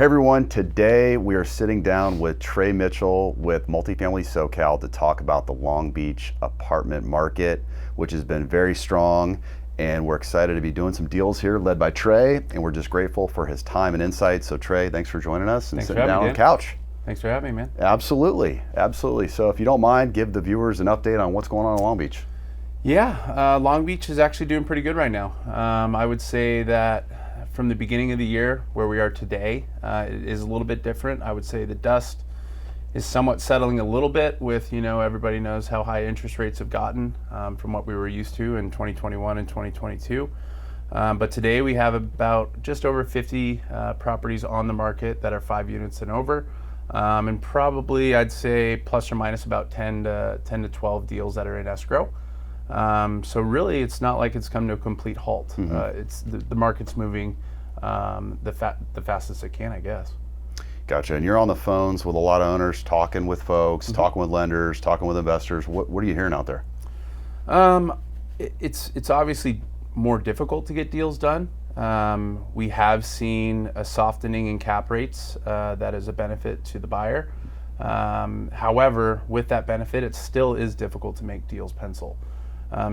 Hey everyone, today we are sitting down with Trey Mitchell with Multifamily Socal to talk about the Long Beach apartment market, which has been very strong, and we're excited to be doing some deals here led by Trey, and we're just grateful for his time and insight. So Trey, thanks for joining us and sitting down on the couch. Thanks for having me, man. Absolutely. So if you don't mind, give the viewers an update on what's going on in Long Beach. Yeah, Long Beach is actually doing pretty good right now. I would say that from the beginning of the year where we are today, it is a little bit different. I would say the dust is somewhat settling a little bit with, everybody knows how high interest rates have gotten from what we were used to in 2021 and 2022. But today we have about just over 50 properties on the market that are 5 units and over. And probably I'd say plus or minus about 10 to 12 deals that are in escrow. So really, it's not like it's come to a complete halt. Mm-hmm. It's the market's moving the fastest it can, I guess. Gotcha. And you're on the phones with a lot of owners, talking with folks, Mm-hmm. talking with lenders, talking with investors. What are you hearing out there? It's obviously more difficult to get deals done. We have seen a softening in cap rates that is a benefit to the buyer. However, with that benefit, it still is difficult to make deals pencil.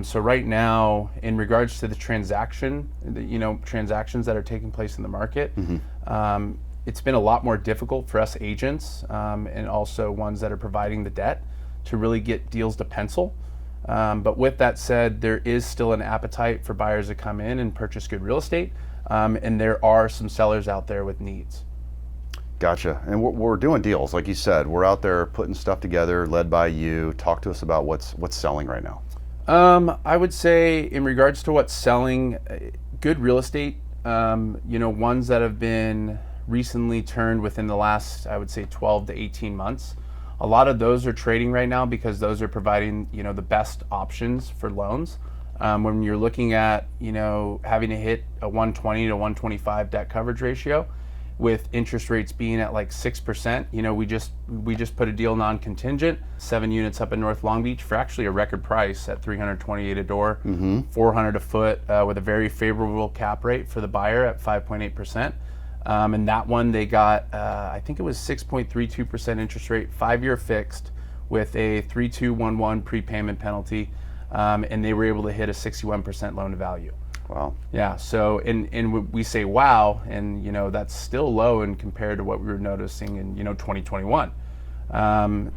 So right now, in regards to the transactions that are taking place in the market, Mm-hmm. It's been a lot more difficult for us agents and also ones that are providing the debt to really get deals to pencil. But with that said, there is still an appetite for buyers to come in and purchase good real estate, and there are some sellers out there with needs. Gotcha. And we're doing deals, like you said. We're out there putting stuff together, led by you. Talk to us about what's selling right now. I would say in regards to what's selling, good real estate, ones that have been recently turned within the last, I would say 12 to 18 months. A lot of those are trading right now because those are providing, the best options for loans. When you're looking at, having to hit a 120 to 125 debt coverage ratio, with interest rates being at like 6%, we just put a deal non-contingent, 7 units up in North Long Beach for actually a record price at $328 a door, Mm-hmm. $400 a foot, with a very favorable cap rate for the buyer at 5.8%. And that one they got, I think it was 6.32% interest rate, 5-year fixed with a 3211 prepayment penalty, and they were able to hit a 61% loan to value. Wow. Yeah. So, and we say wow, and that's still low and compared to what we were noticing in 2021.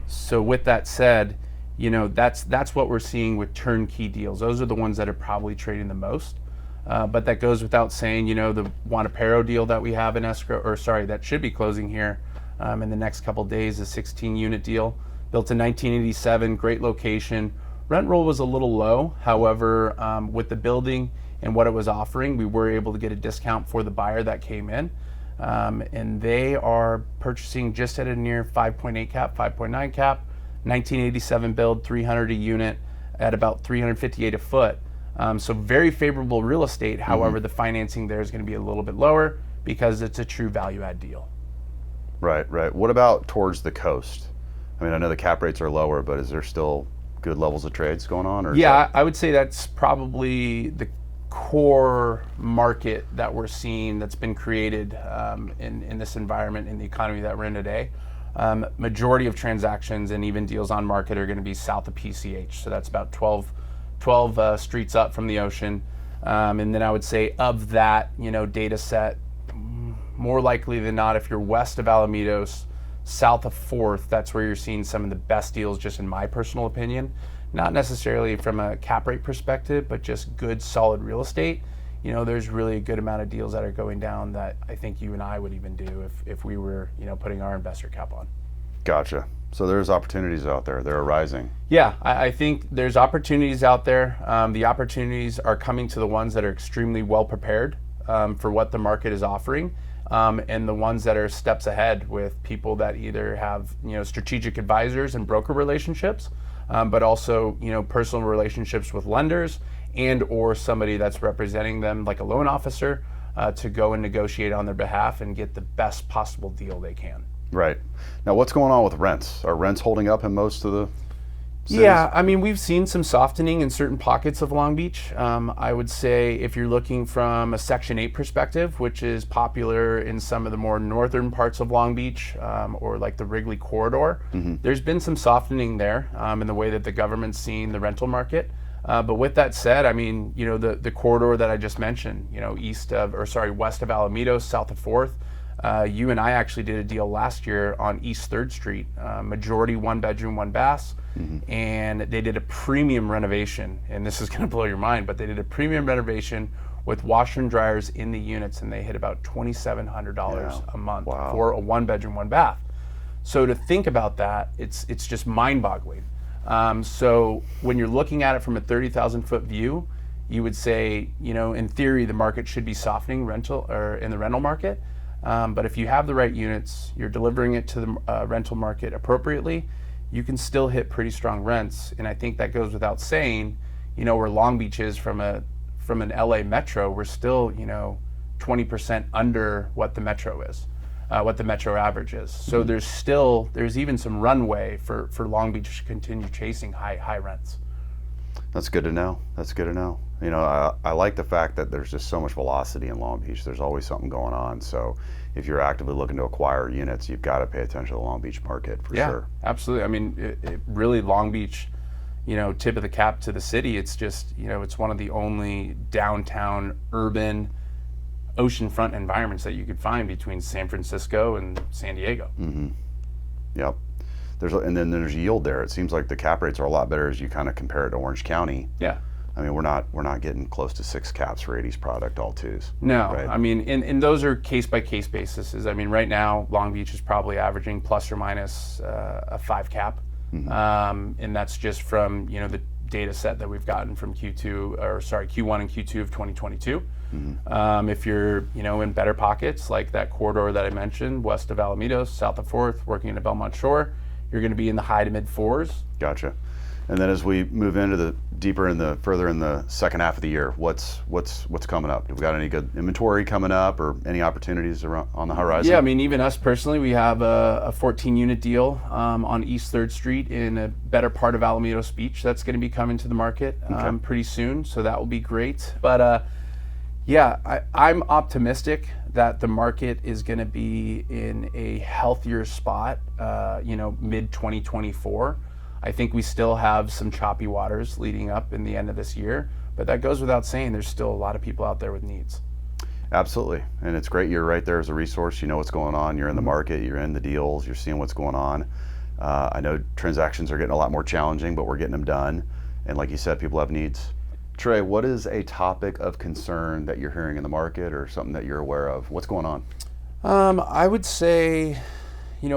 So with that said, that's what we're seeing with turnkey deals. Those are the ones that are probably trading the most. But that goes without saying. The Juanapero deal that we have in escrow, that should be closing here in the next couple days, a 16-unit deal, built in 1987, great location. Rent roll was a little low. However, with the building and what it was offering, we were able to get a discount for the buyer that came in. And they are purchasing just at a near 5.8 cap, 5.9 cap, 1987 build, 300 a unit at about $358 a foot. So very favorable real estate. However, Mm-hmm. the financing there is going to be a little bit lower because it's a true value add deal. Right. What about towards the coast? I mean, I know the cap rates are lower, but is there still good levels of trades going on? Or Yeah, I would say that's probably the core market that we're seeing that's been created in this environment, in the economy that we're in today. Majority of transactions and even deals on market are going to be south of PCH. So that's about 12 streets up from the ocean. And then I would say of that, data set, more likely than not, if you're west of Alamitos, south of 4th, that's where you're seeing some of the best deals, just in my personal opinion. Not necessarily from a cap rate perspective, but just good, solid real estate. There's really a good amount of deals that are going down that I think you and I would even do if we were, putting our investor cap on. Gotcha. So there's opportunities out there. They're arising. Yeah, I think there's opportunities out there. The opportunities are coming to the ones that are extremely well prepared for what the market is offering. And the ones that are steps ahead with people that either have, strategic advisors and broker relationships, but also, personal relationships with lenders and or somebody that's representing them, like a loan officer, to go and negotiate on their behalf and get the best possible deal they can. Right. Now, what's going on with rents? Are rents holding up in most of the cities? Yeah, I mean, we've seen some softening in certain pockets of Long Beach. I would say if you're looking from a Section 8 perspective, which is popular in some of the more northern parts of Long Beach, or like the Wrigley corridor, there's been some softening there in the way that the government's seeing the rental market. But with that said, I mean, the corridor that I just mentioned, west of Alamitos, south of 4th, you and I actually did a deal last year on East 3rd Street, majority 1-bedroom, 1-bath, and they did a premium renovation. And this is going to blow your mind, but they did a premium renovation with washer and dryers in the units, and they hit about $2,700 a month for a 1-bedroom, 1-bath. So to think about that, it's just mind-boggling. So when you're looking at it from a 30,000-foot view, you would say, in theory, the market should be softening in the rental market. But if you have the right units, you're delivering it to the rental market appropriately, you can still hit pretty strong rents. And I think that goes without saying, where Long Beach is from an LA metro, we're still, 20% under what the metro is, what the metro average is. So there's even some runway for Long Beach to continue chasing high rents. That's good to know. I like the fact that there's just so much velocity in Long Beach. There's always something going on. So if you're actively looking to acquire units, you've got to pay attention to the Long Beach market for sure. Yeah, absolutely. I mean, it really Long Beach, tip of the cap to the city. It's just, it's one of the only downtown urban oceanfront environments that you could find between San Francisco and San Diego. Yep. And then there's yield there. It seems like the cap rates are a lot better as you kind of compare it to Orange County. Yeah. I mean, we're not getting close to 6 caps for 80s product all twos. No, right? I mean, and those are case by case basis. I mean, right now Long Beach is probably averaging plus or minus a 5 cap, and that's just from the data set that we've gotten from Q1 and Q2 of 2022. If you're in better pockets like that corridor that I mentioned, west of Alamitos, south of 4th, working in the Belmont Shore, you're going to be in the high to mid 4s. Gotcha. And then as we move into further in the second half of the year, what's coming up? Have we got any good inventory coming up, or any opportunities on the horizon? Yeah, I mean, even us personally, we have a 14-unit deal on East 3rd Street in a better part of Alamitos Beach that's going to be coming to the market pretty soon. So that will be great. But I'm optimistic that the market is going to be in a healthier spot, mid 2024. I think we still have some choppy waters leading up in the end of this year, but that goes without saying. There's still a lot of people out there with needs. Absolutely, and it's great you're right there as a resource. You know what's going on. You're in the market. You're in the deals. You're seeing what's going on. I know transactions are getting a lot more challenging, but we're getting them done. And like you said, people have needs. Trey, what is a topic of concern that you're hearing in the market, or something that you're aware of? What's going on? I would say,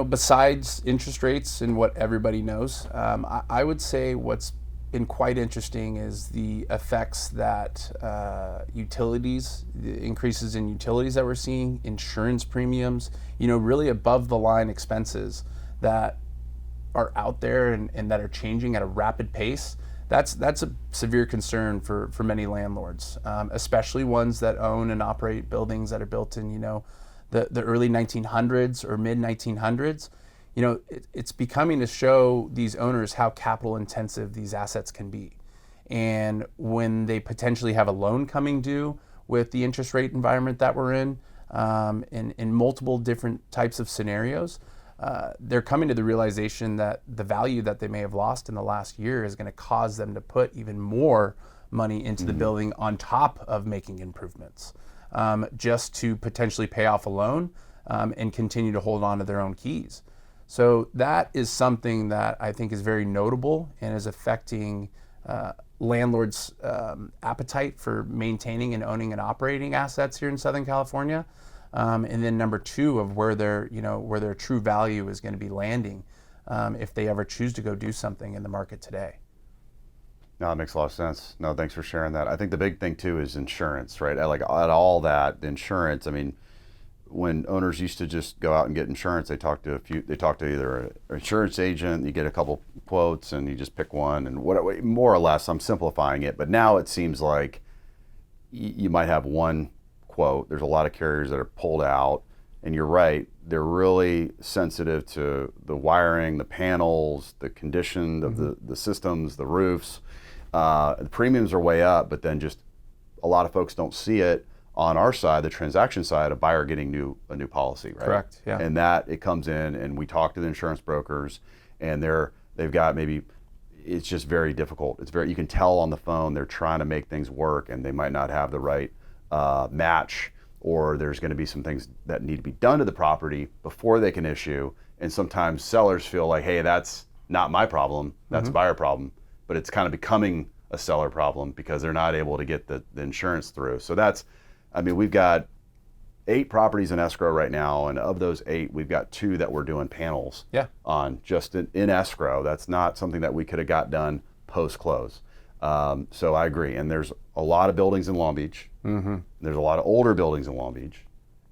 besides interest rates and what everybody knows, I would say what's been quite interesting is the effects that utilities, the increases in utilities that we're seeing, insurance premiums, really above the line expenses that are out there and that are changing at a rapid pace. That's a severe concern for many landlords, especially ones that own and operate buildings that are built in, the early 1900s or mid 1900s. It's becoming to show these owners how capital intensive these assets can be. And when they potentially have a loan coming due with the interest rate environment that we're in multiple different types of scenarios, they're coming to the realization that the value that they may have lost in the last year is going to cause them to put even more money into the building on top of making improvements, just to potentially pay off a loan and continue to hold on to their own keys. So that is something that I think is very notable and is affecting landlords' appetite for maintaining and owning and operating assets here in Southern California. And then number two, of where their true value is going to be landing if they ever choose to go do something in the market today. No, it makes a lot of sense. No, thanks for sharing that. I think the big thing too is insurance, right? Like at all that, the insurance. I mean, when owners used to just go out and get insurance, they talk to either an insurance agent, you get a couple quotes, and you just pick one, and more or less, I'm simplifying it. But now it seems like you might have one quote. There's a lot of carriers that are pulled out, And you're right, they're really sensitive to the wiring, the panels, the condition of the systems, the roofs. The premiums are way up, but then just a lot of folks don't see it on our side, the transaction side, a buyer getting a new policy, right? Correct, yeah. And that it comes in, and we talk to the insurance brokers, and they've got maybe, it's just very difficult. You can tell on the phone they're trying to make things work, and they might not have the right match, or there's going to be some things that need to be done to the property before they can issue. And sometimes sellers feel like, hey, that's not my problem, that's a buyer problem, but it's kind of becoming a seller problem because they're not able to get the insurance through. So we've got 8 properties in escrow right now, and of those 8, we've got 2 that we're doing panels on just in escrow. That's not something that we could have got done post-close. So I agree. And there's a lot of buildings in Long Beach. There's a lot of older buildings in Long Beach,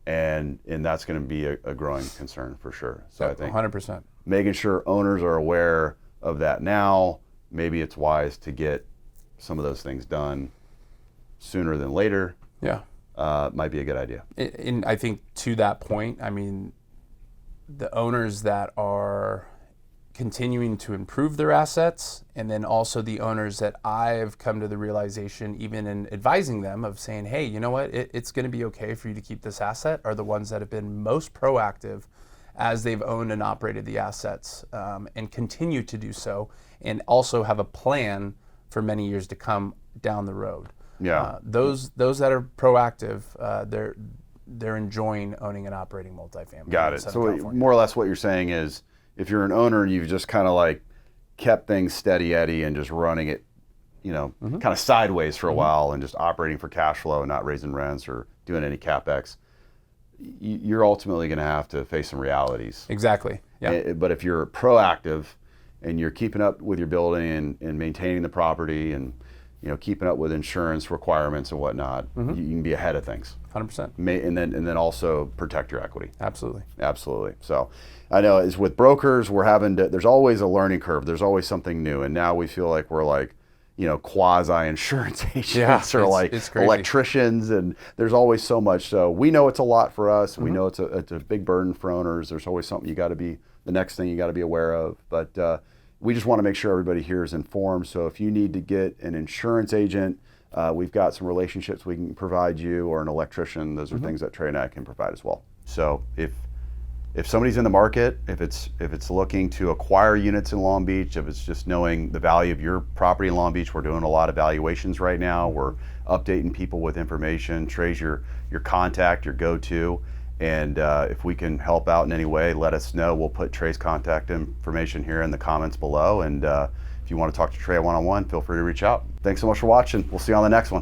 and that's going to be a growing concern for sure. So I think 100%. Making sure owners are aware of that now. Maybe it's wise to get some of those things done sooner than later. Yeah. Might be a good idea. And I think to that point, the owners that are continuing to improve their assets, and then also the owners that I've come to the realization, even in advising them, of saying, hey, you know what, it's going to be okay for you to keep this asset, are the ones that have been most proactive as they've owned and operated the assets, and continue to do so, and also have a plan for many years to come down the road. Yeah. Those that are proactive, they're enjoying owning and operating multifamily. Got it. So more or less what you're saying is, if you're an owner and you've just kind of like kept things steady Eddie and just running it, kind of sideways for a while and just operating for cash flow and not raising rents or doing any CapEx, you're ultimately going to have to face some realities. Exactly. Yeah. But if you're proactive and you're keeping up with your building and maintaining the property and keeping up with insurance requirements and whatnot, you can be ahead of things. 100%. And then also protect your equity. Absolutely. So I know as with brokers, there's always a learning curve. There's always something new. And now we feel like we're like, quasi insurance agents or like electricians. And there's always so much. So we know it's a lot for us. We know it's a big burden for owners. There's always something the next thing you got to be aware of. But we just want to make sure everybody here is informed. So if you need to get an insurance agent, we've got some relationships we can provide you, or an electrician. Those are things that Trey and I can provide as well. So if somebody's in the market, if it's looking to acquire units in Long Beach, if it's just knowing the value of your property in Long Beach, we're doing a lot of valuations right now. We're updating people with information. Trey's your contact, your go-to. And if we can help out in any way, let us know. We'll put Trey's contact information here in the comments below. And if you want to talk to Trey one-on-one, feel free to reach out. Thanks so much for watching. We'll see you on the next one.